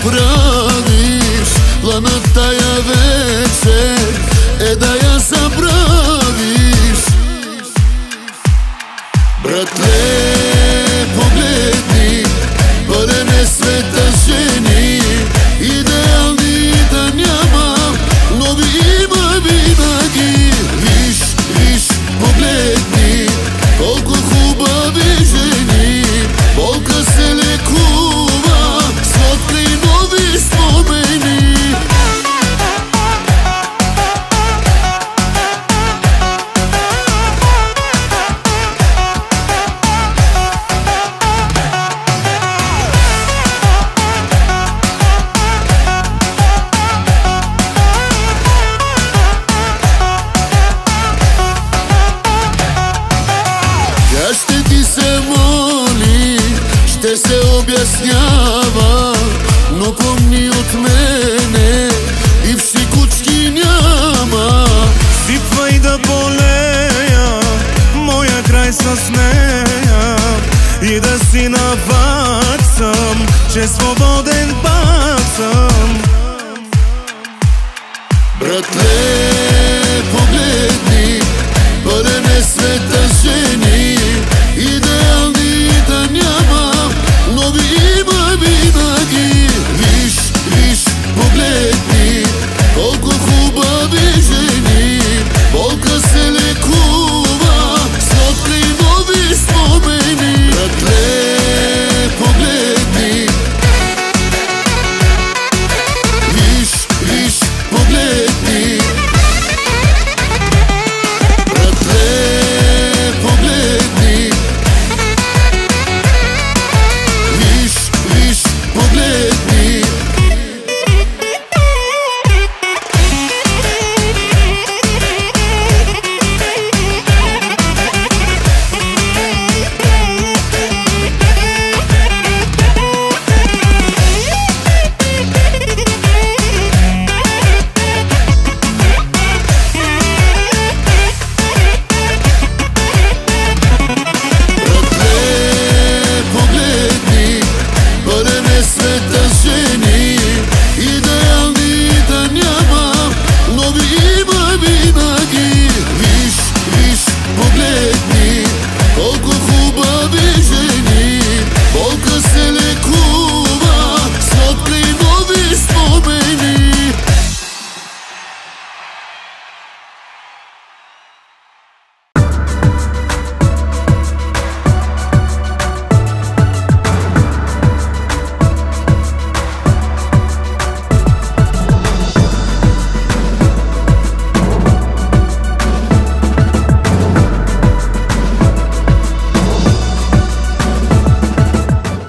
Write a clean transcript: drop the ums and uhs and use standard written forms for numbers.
praviš, planeta ja večer, da ja zabraviš. Brat, lepo gledni, barem sveta ženi, idealni da njama, novi ima vinagi. Viš, pogledni, koliko hubavi ženi, bolka se lekuva, slatka i novi spomeni. Ще ти се моли, ще се обяснява, но помни от мене и всичкочки няма. Сипвай да болея, моя край с нея, и да си наваксам, че свободен пак съм. Братле, погледни